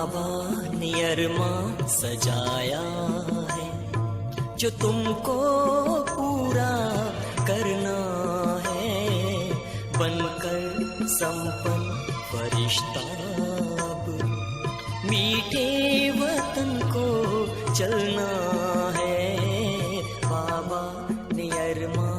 बाबा ने अरमा सजाया है जो तुमको पूरा करना है, बनकर संपन्न फरिश्ता अब मीठे वतन को चलना है। बाबा ने अरमा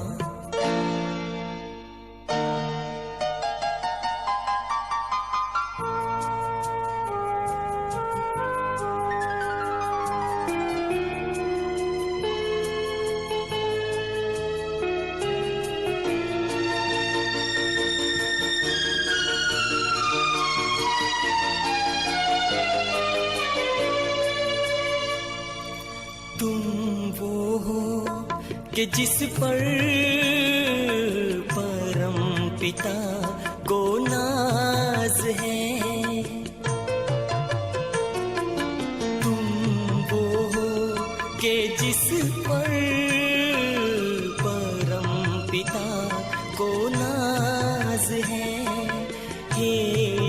कि जिस पर परम पिता को नाज है, तुम वो हो कि जिस पर परम पिता को नाज है। हे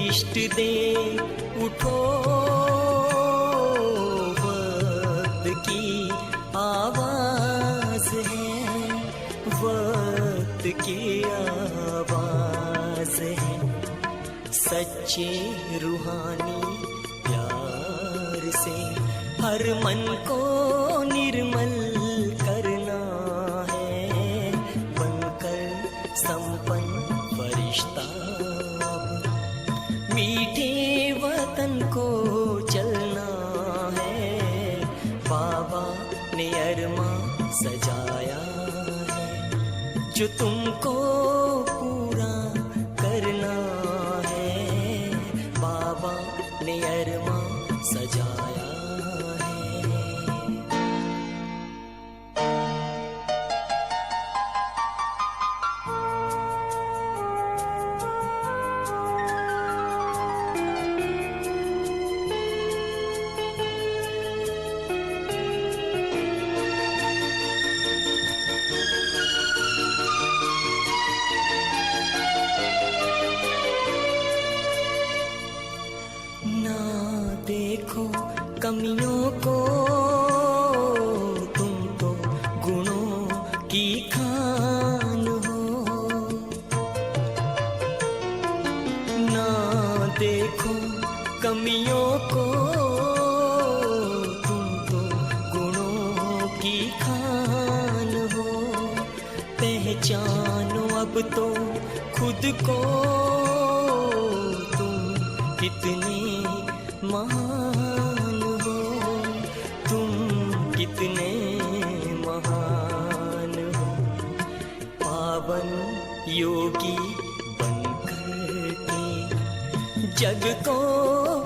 इष्ट देव उठो, वक्त की आवाज है, वक्त की आवाज है। सच्चे रूहानी प्यार से हर मन को निर्मल करना है, बनकर संपन्न फरिश्ता मीठे वतन को चलना है। बाबा ने अरमा सजाया है जो तुमको पूरा करना है। बाबा ने अरमा सजाया है। देखो कमियों को, तुम तो गुणों की खान हो। ना देखो कमियों को, तुम तो गुणों की खान हो। पहचानो अब तो खुद को, तुम कितने महान हो, तुम कितने महान हो। पावन योगी बनकर के जग को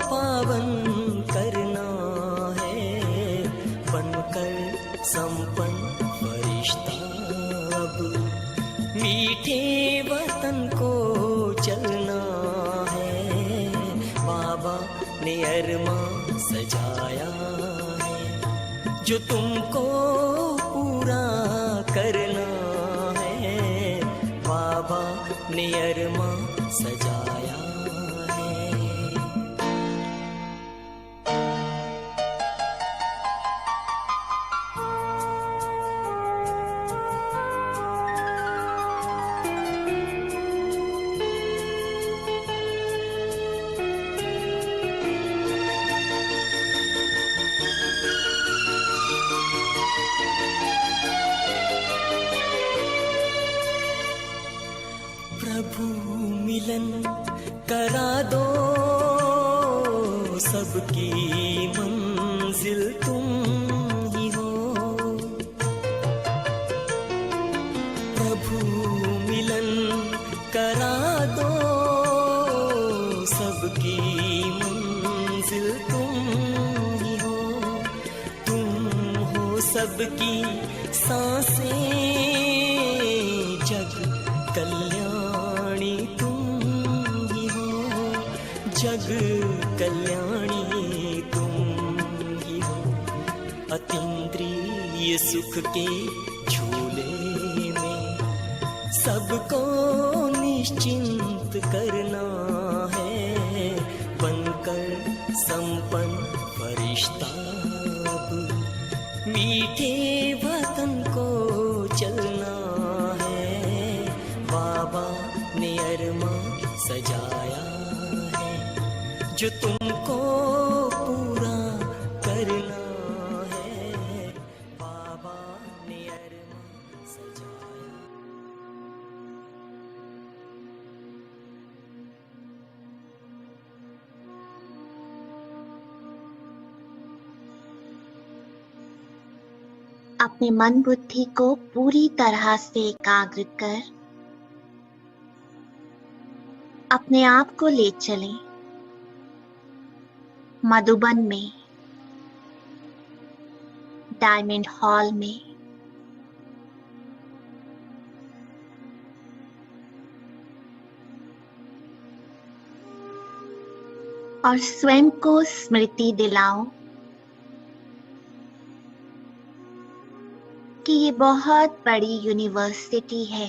पावन करना है, बनकर संपन्न फरिश्ता अब मीठे वतन को चलना है। बाबा ने अरमा सजाया है जो तुमको पूरा करना है। बाबा ने अरमा सजाया है। प्रभु मिलन करा दो, सबकी मंजिल तुम ही हो। प्रभु मिलन करा दो, सबकी मंजिल तुम ही हो। तुम हो सबकी सांसें, जग कल्याणी तुम ही हो, जग कल्याणी तुम ही हो। अतीन्द्रिय सुख के झूले में सबको निश्चिंत करना है, बनकर संपन्न आफताब, मीठे वतन को चलना है, बाबा ने अरमा सजाया है, जो तुमको पूरा करना है, बाबा ने अरमा सजाया। अपने मन बुद्धि को पूरी तरह से एकाग्र कर अपने आप को ले चलें मधुबन में, डायमंड हॉल में। और स्वयं को स्मृति दिलाओ कि ये बहुत बड़ी यूनिवर्सिटी है,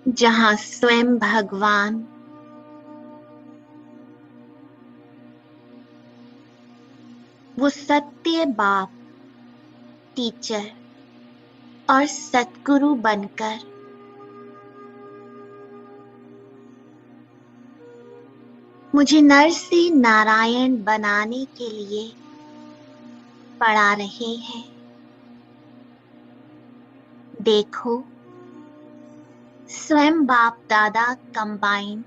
जहां स्वयं भगवान वो सत्य बाप, टीचर और सतगुरु बनकर मुझे नर से नारायण बनाने के लिए पढ़ा रहे हैं। देखो, स्वयं बाप दादा कंबाइंड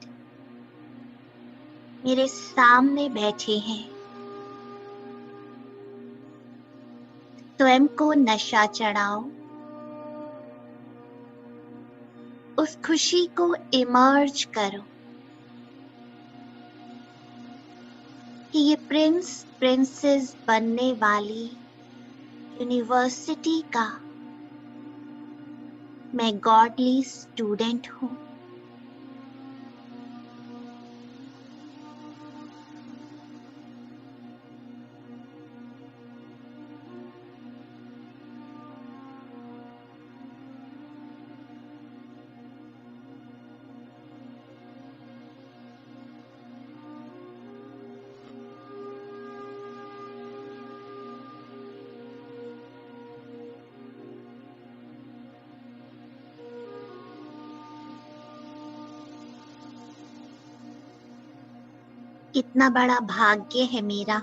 मेरे सामने बैठे हैं। स्वयं को नशा चढ़ाओ, उस खुशी को इमर्ज करो कि ये प्रिंस प्रिंसेस बनने वाली यूनिवर्सिटी का मैं गॉडली स्टूडेंट हूं। कितना बड़ा भाग्य है मेरा,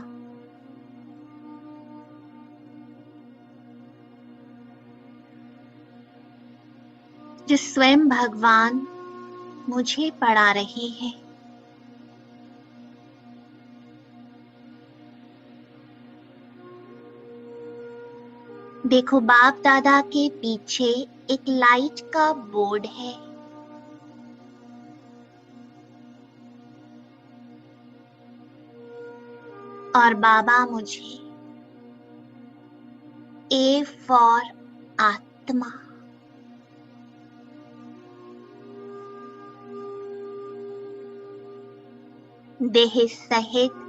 जो स्वयं भगवान मुझे पढ़ा रहे हैं। देखो, बाप दादा के पीछे एक लाइट का बोर्ड है। और बाबा मुझे ए फॉर आत्मा, देह सहित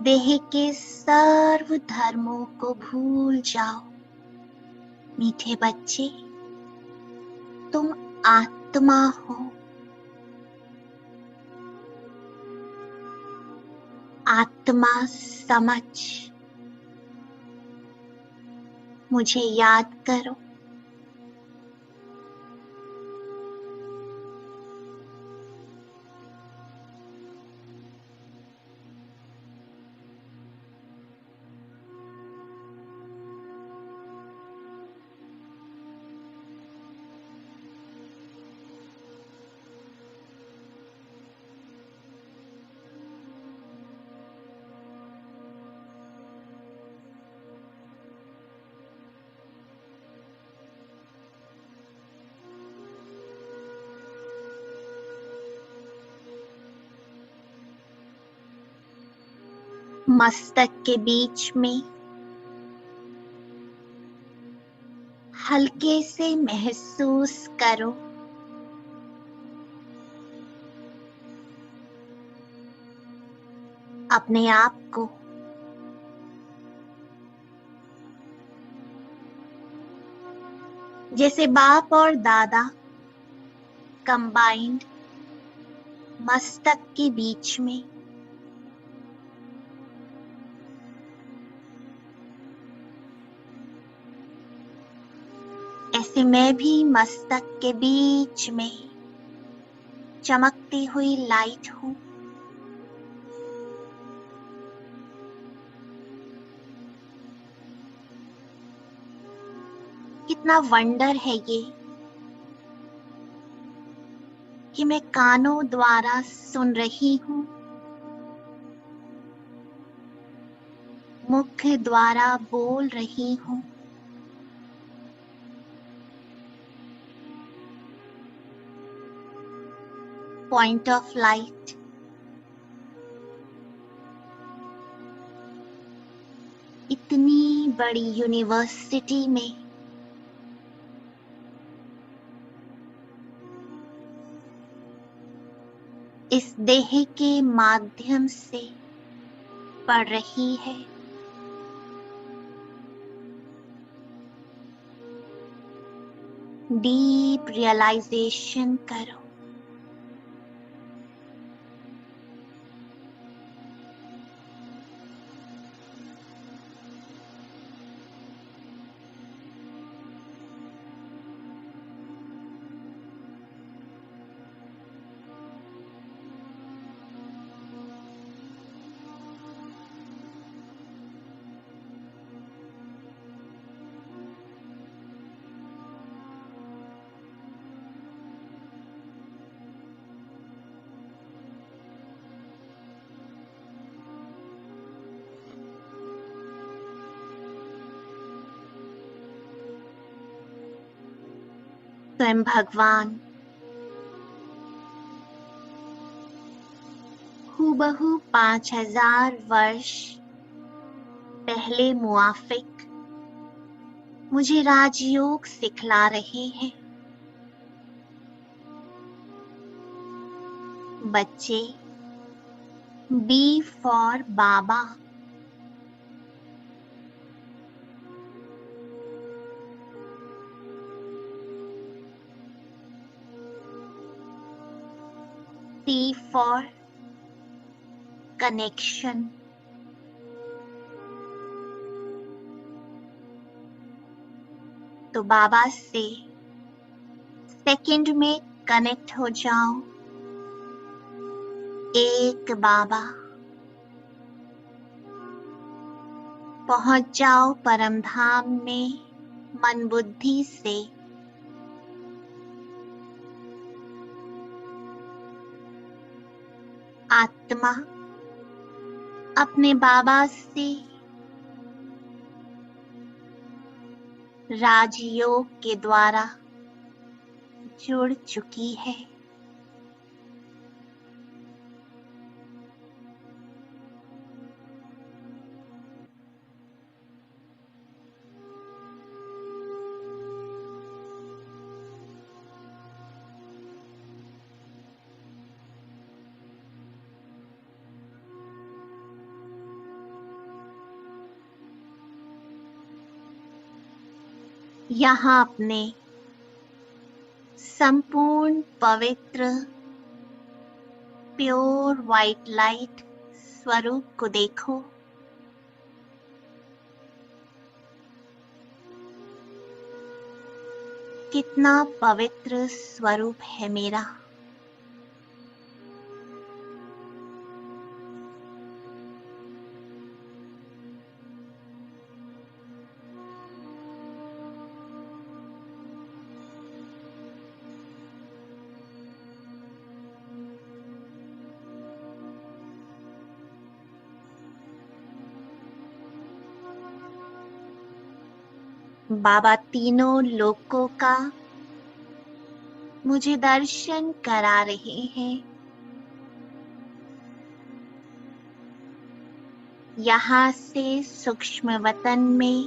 देह के सर्व धर्मों को भूल जाओ। मीठे बच्चे, तुम आत्मा हो। आत्मा समझ मुझे याद करो। मस्तक के बीच में हल्के से महसूस करो अपने आप को। जैसे बाप और दादा कंबाइंड मस्तक के बीच में। ऐसे मैं भी मस्तक के बीच में चमकती हुई लाइट हूँ। कितना वंडर है ये कि मैं कानों द्वारा सुन रही हूँ, मुख द्वारा बोल रही हूँ। पॉइंट ऑफ लाइट, इतनी बड़ी यूनिवर्सिटी में इस देह के माध्यम से पड़ रही है। डीप रियलाइजेशन करो। स्वयं भगवान हूबहू 5000 वर्ष पहले मुआफिक मुझे राजयोग सिखला रहे हैं। बच्चे, B for baba. C for connection। तो बाबा से सेकंड में कनेक्ट हो जाओ। एक बाबा, पहुंच जाओ परम धाम में मन बुद्धि से। आत्मा अपने बाबा से राजयोग के द्वारा जुड़ चुकी है। यहाँ अपने संपूर्ण पवित्र प्योर व्हाइट लाइट स्वरूप को देखो। कितना पवित्र स्वरूप है मेरा। बाबा तीनों लोकों का मुझे दर्शन करा रहे हैं। यहाँ से सूक्ष्म वतन में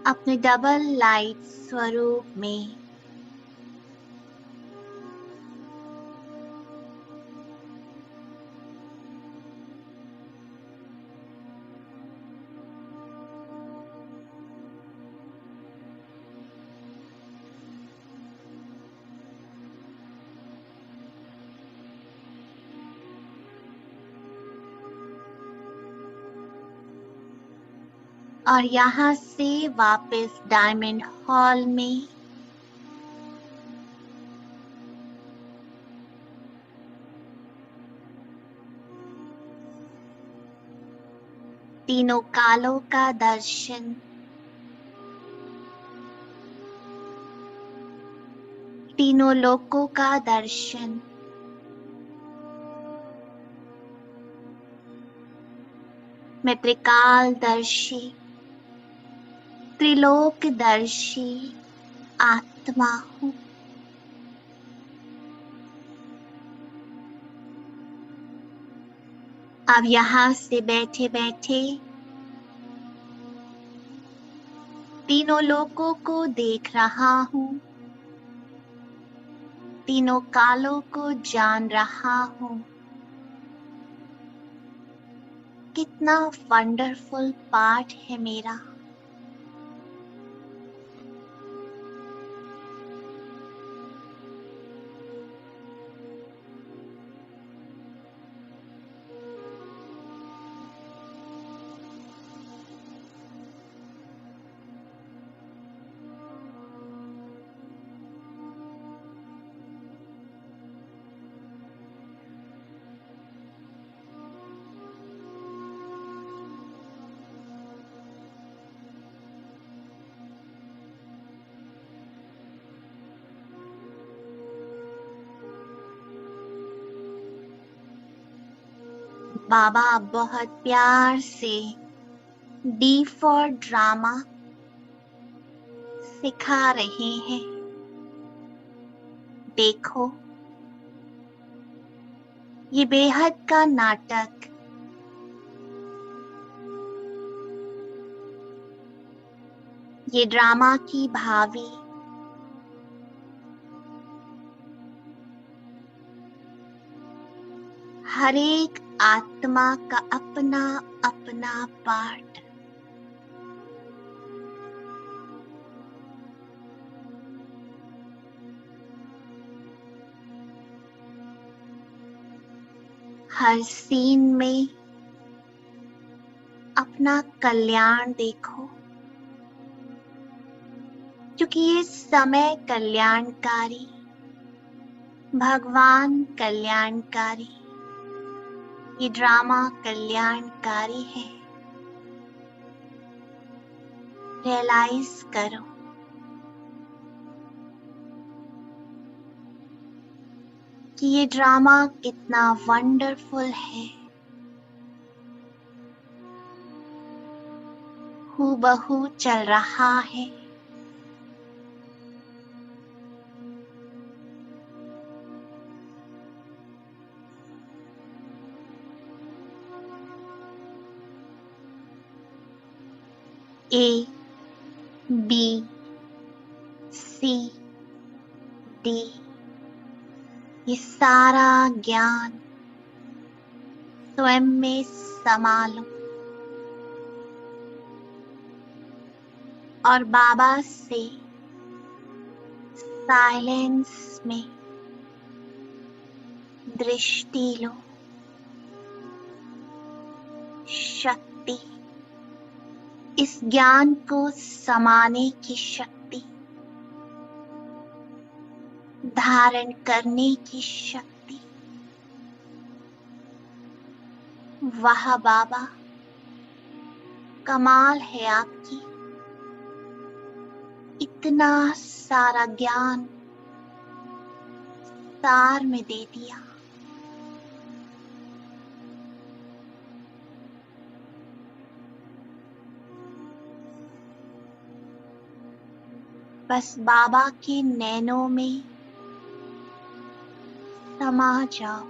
अपने डबल लाइट स्वरूप में और यहाँ से वापस डायमंड हॉल में तीनों कालों का दर्शन, तीनों लोकों का दर्शन, मैं त्रिकालदर्शी, त्रिलोकदर्शी आत्मा हूँ। अब यहाँ से बैठे बैठे तीनों लोकों को देख रहा हूँ, तीनों कालों को जान रहा हूँ। कितना वंडरफुल पार्ट है मेरा। बाबा बहुत प्यार से डी फॉर ड्रामा सिखा रहे हैं। देखो, ये बेहद का नाटक ये ड्रामा की भावी हर एक आत्मा का अपना अपना पार्ट। हर सीन में अपना कल्याण देखो, क्योंकि ये समय कल्याणकारी, भगवान कल्याणकारी, ये ड्रामा कल्याणकारी है। रियलाइज करो कि ये ड्रामा कितना वंडरफुल है। हूबहू चल रहा है। A, B, C, D, ये सारा ज्ञान स्वयं में समा लो और बाबा से साइलेंस में दृष्टि लो। शक्ति, इस ज्ञान को समाने की शक्ति, धारण करने की शक्ति। वाह बाबा, कमाल है आपकी। इतना सारा ज्ञान सार में दे दिया। बस बाबा के नैनों में समा जाओ।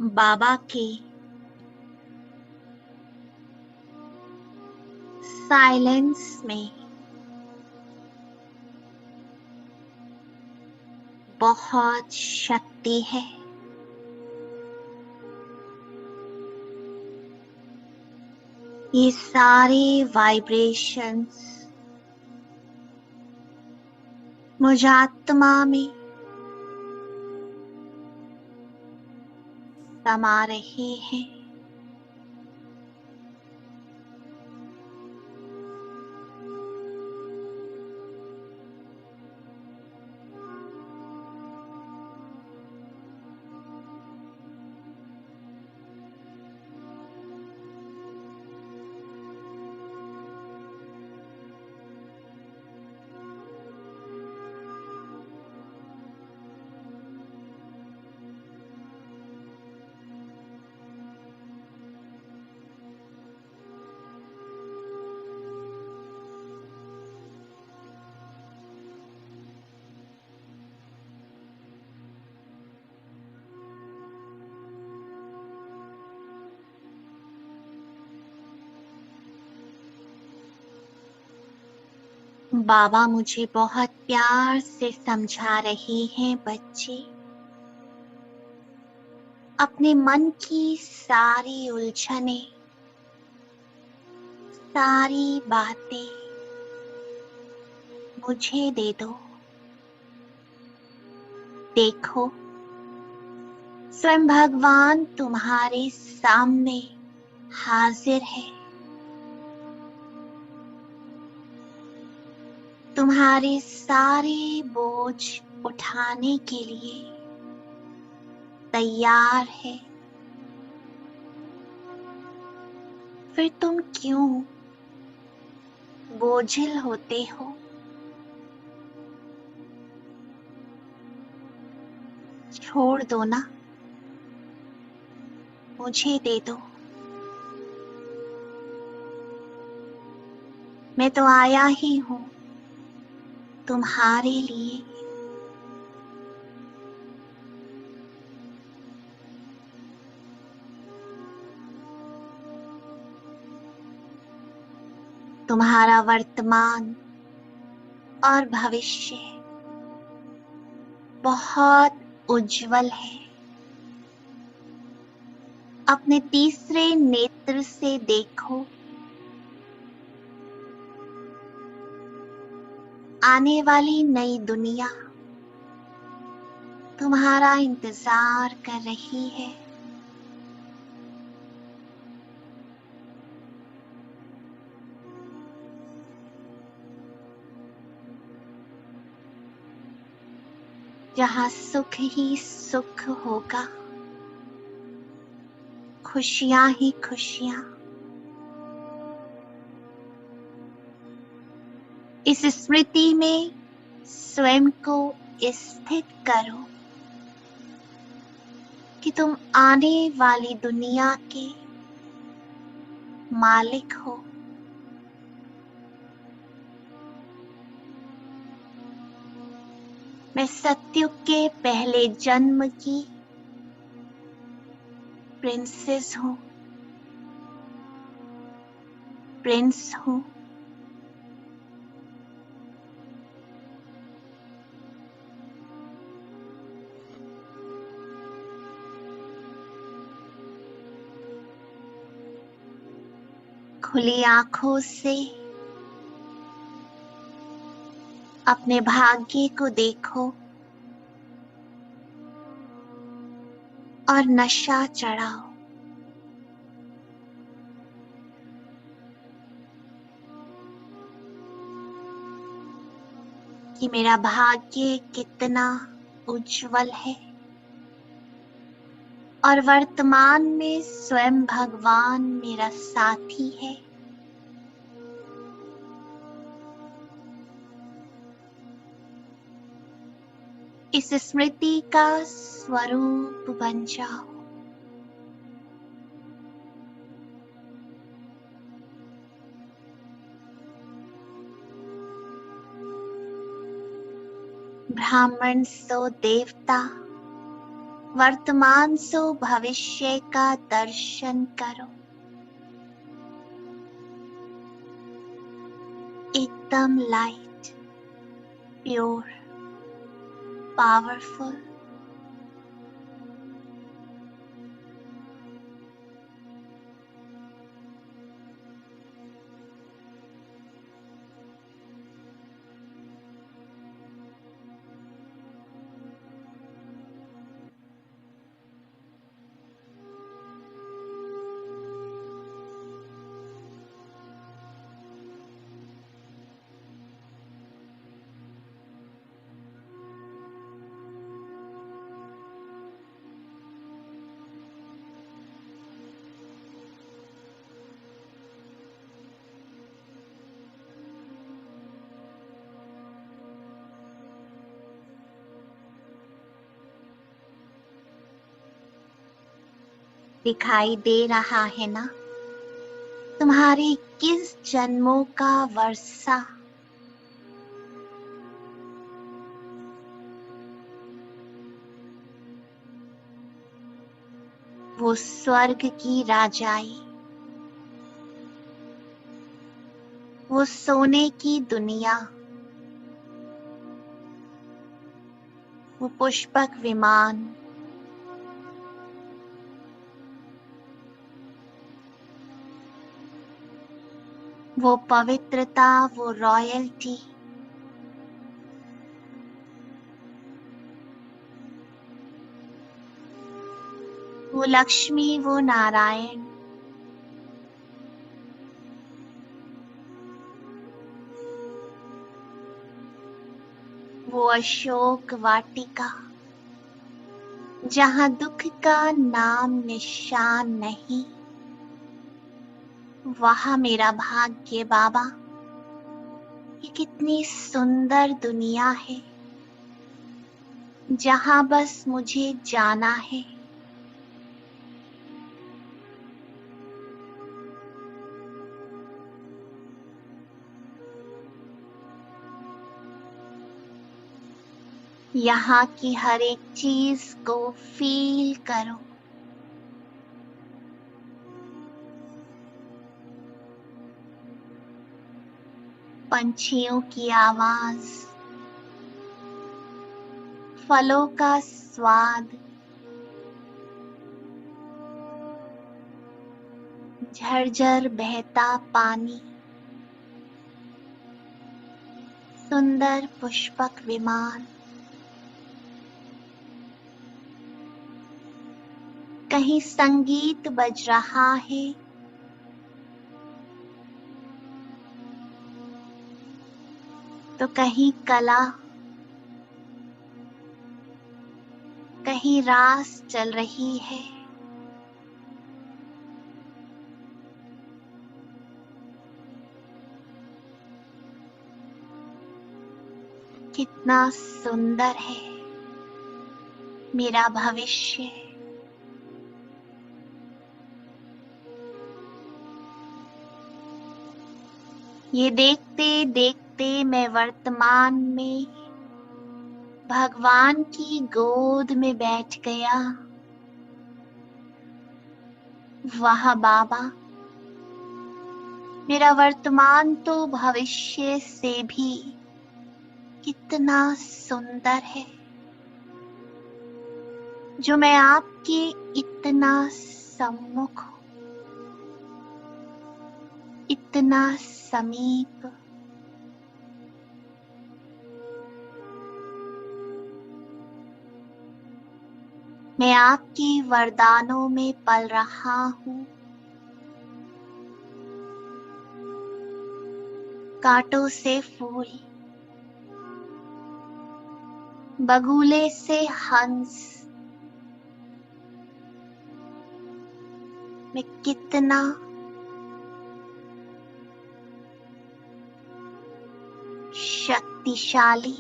बाबा के साइलेंस में बहुत शक्ति है। ये सारे वाइब्रेशंस मुझ आत्मा में समा रहे हैं। बाबा मुझे बहुत प्यार से समझा रहे हैं, बच्चे अपने मन की सारी उलझने, सारी बातें मुझे दे दो। देखो, स्वयं भगवान तुम्हारे सामने हाजिर है। तुम्हारे सारे बोझ उठाने के लिए तैयार है। फिर तुम क्यों बोझिल होते हो? छोड़ दो ना, मुझे दे दो। मैं तो आया ही हूं तुम्हारे लिए। तुम्हारा वर्तमान और भविष्य बहुत उज्जवल है। अपने तीसरे नेत्र से देखो, आने वाली नई दुनिया तुम्हारा इंतजार कर रही है। जहां सुख ही सुख होगा, खुशियां ही खुशियां। इस स्मृति में स्वयं को स्थित करो कि तुम आने वाली दुनिया के मालिक हो। मैं सतयुग के पहले जन्म की प्रिंसेस हूं, प्रिंस हूं। खुली आंखों से अपने भाग्य को देखो और नशा चढ़ाओ। कि मेरा भाग्य कितना उज्जवल है और वर्तमान में स्वयं भगवान मेरा साथी है। इस स्मृति का स्वरूप बन जाओ। ब्राह्मण सो देवता, वर्तमान से भविष्य का दर्शन करो। एकदम लाइट, प्योर, पावरफुल। दिखाई दे रहा है ना तुम्हारे किस जन्मों का वर्षा। वो स्वर्ग की राजाई, वो सोने की दुनिया, वो पुष्पक विमान, वो पवित्रता, वो रॉयल्टी, वो लक्ष्मी, वो नारायण, वो अशोक वाटिका, जहां दुख का नाम निशान नहीं। वहां मेरा भाग्य बाबा। ये कितनी सुंदर दुनिया है जहां बस मुझे जाना है। यहाँ की हर एक चीज को फील करो। पंछियों की आवाज, फलों का स्वाद, झरझर बहता पानी, सुंदर पुष्पक विमान। कहीं संगीत बज रहा है, तो कहीं कला, कहीं रास चल रही है। कितना सुंदर है मेरा भविष्य। ये देखते देखते मैं वर्तमान में भगवान की गोद में बैठ गया। वाह बाबा, मेरा वर्तमान तो भविष्य से भी कितना सुंदर है, जो मैं आपके इतना सम्मुख हूं, इतना समीप। मैं आपके वरदानों में पल रहा हूं। कांटों से फूल, बगुले से हंस, मैं कितना शक्तिशाली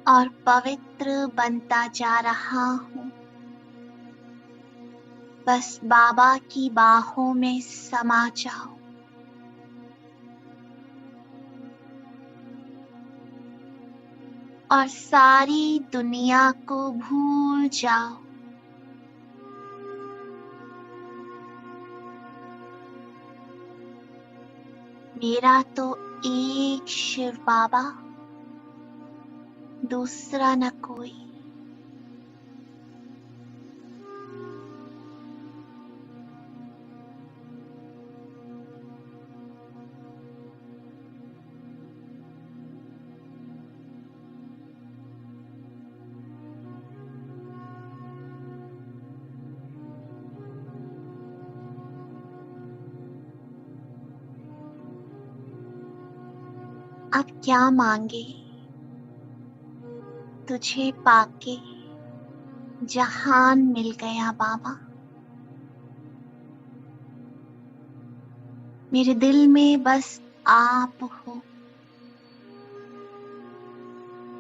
और पवित्र बनता जा रहा हूं। बस बाबा की बाहों में समा जाओ। और सारी दुनिया को भूल जाओ। मेरा तो एक शिव बाबा, दूसरा न कोई। अब क्या मांगे, तुझे पाके जहान मिल गया बाबा। मेरे दिल में बस आप हो,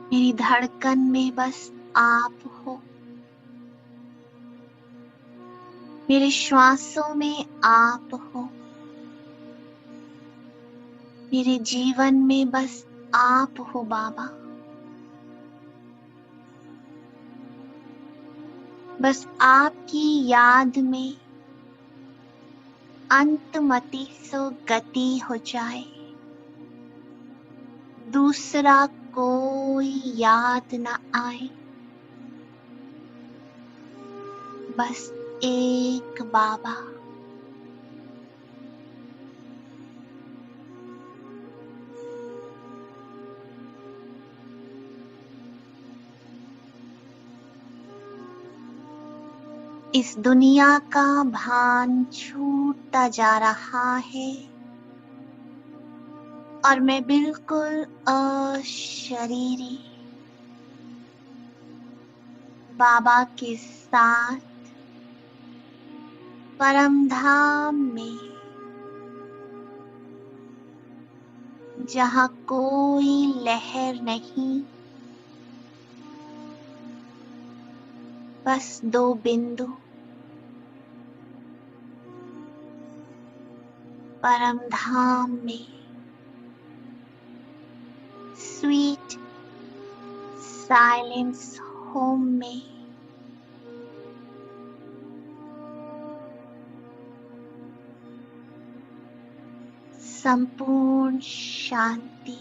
मेरी धड़कन में बस आप हो, मेरे श्वासों में आप हो, मेरे जीवन में बस आप हो बाबा। बस आपकी याद में अंतमति सो गति हो जाए, दूसरा कोई याद न आए। बस एक बाबा। इस दुनिया का भान छूटता जा रहा है और मैं बिल्कुल अशरीरी बाबा के साथ परम धाम में, जहाँ कोई लहर नहीं, बस दो बिंदु, परम धाम में, स्वीट साइलेंस होम में। संपूर्ण शांति।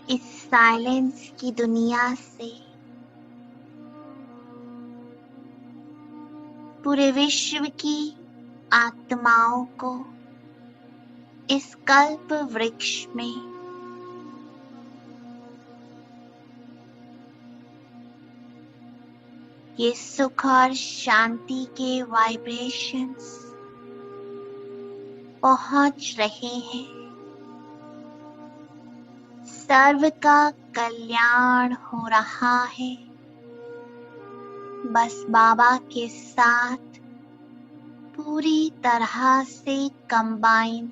इस साइलेंस की दुनिया से पूरे विश्व की आत्माओं को इस कल्प वृक्ष में ये सुख और शांति के वाइब्रेशंस पहुंच रहे हैं। सर्व का कल्याण हो रहा है, बस बाबा के साथ पूरी तरह से कंबाइन।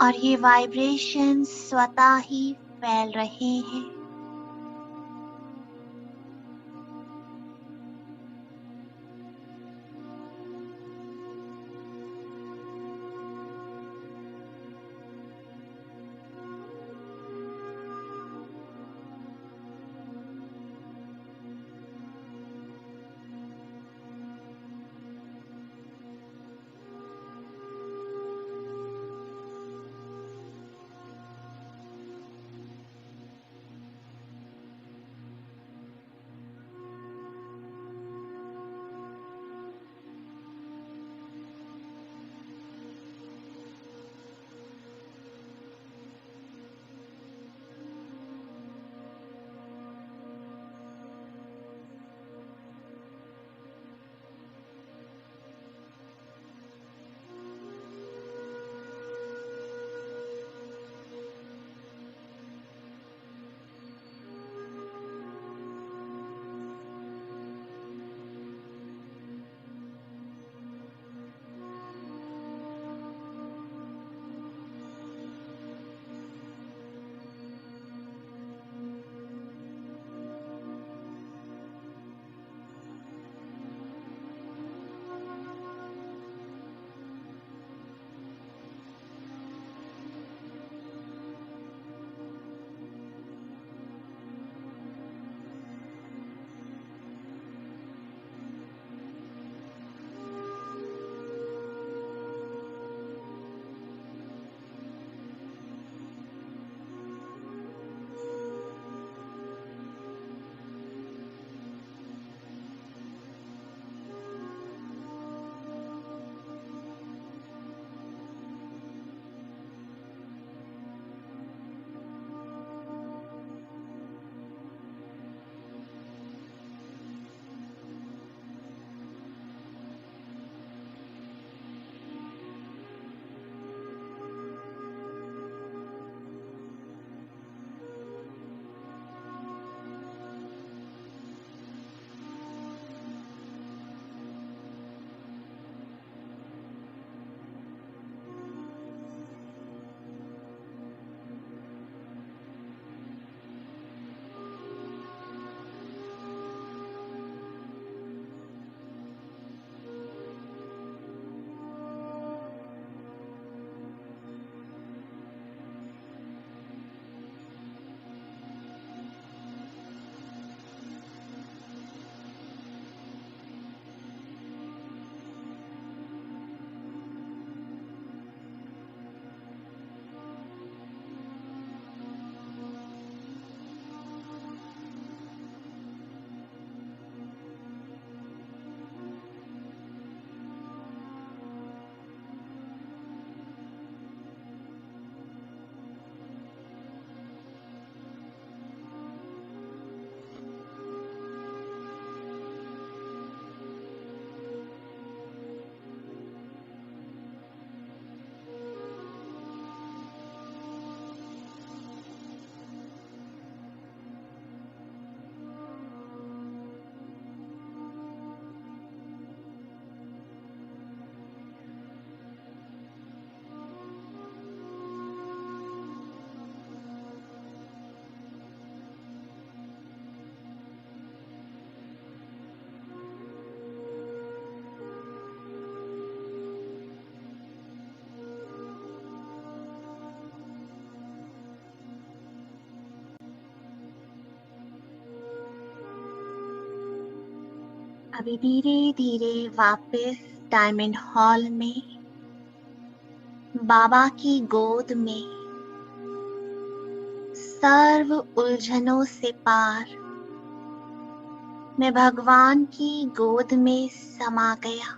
और ये वाइब्रेशन स्वतः ही फैल रहे हैं। अभी धीरे धीरे वापस डायमंड हॉल में बाबा की गोद में सर्व उलझनों से पार मैं भगवान की गोद में समा गया।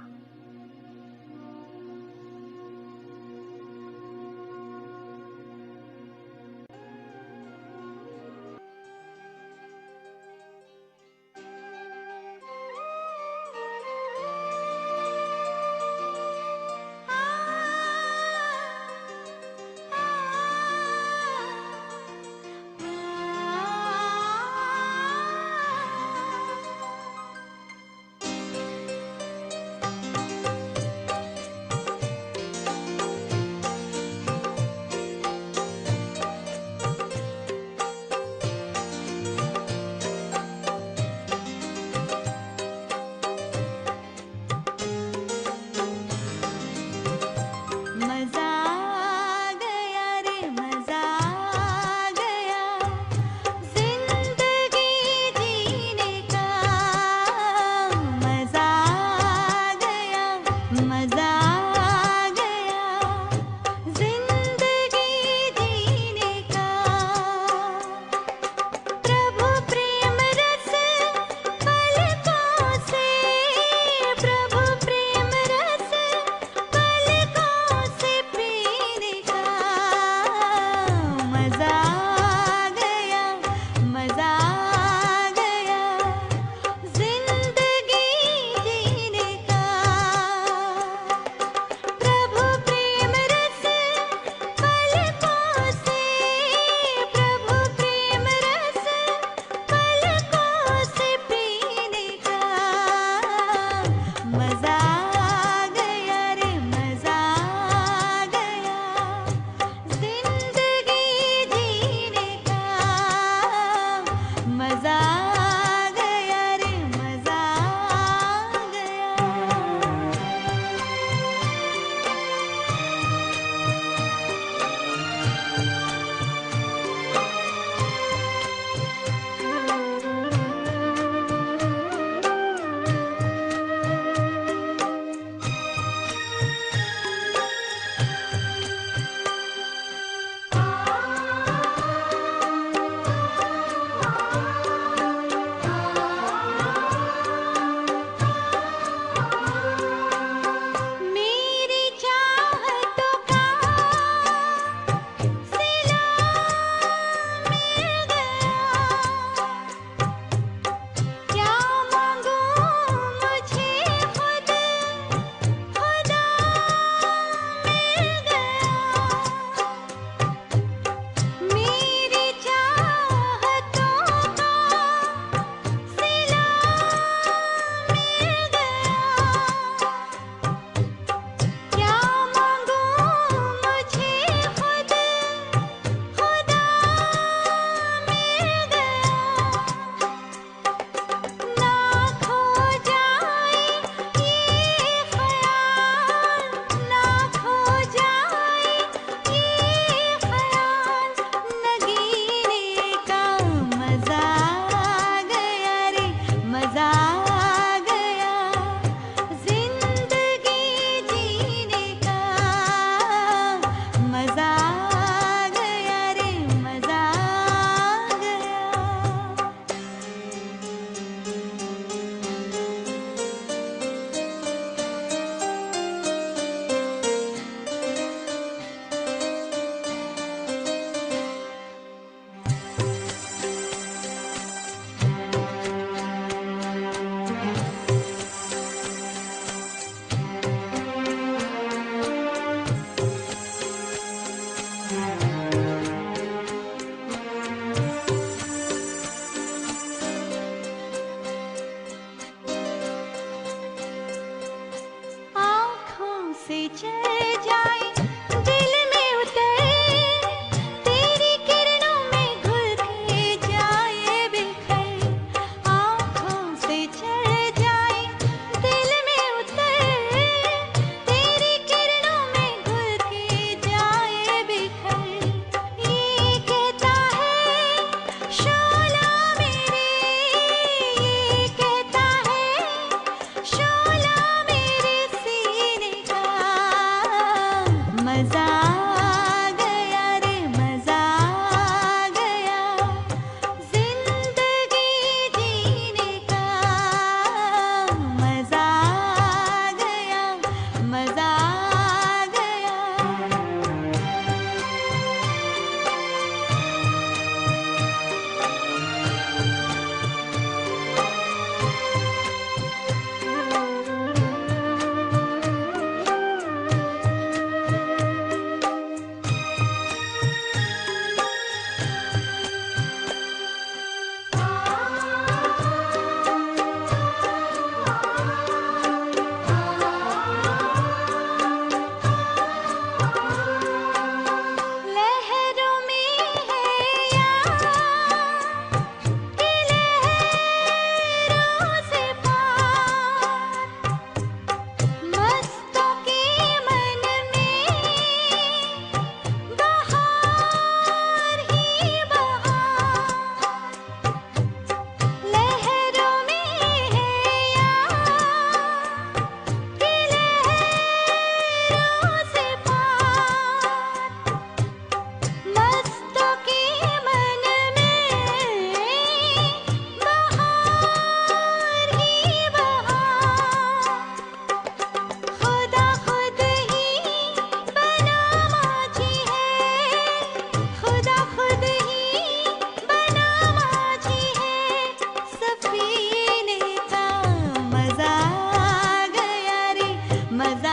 मजा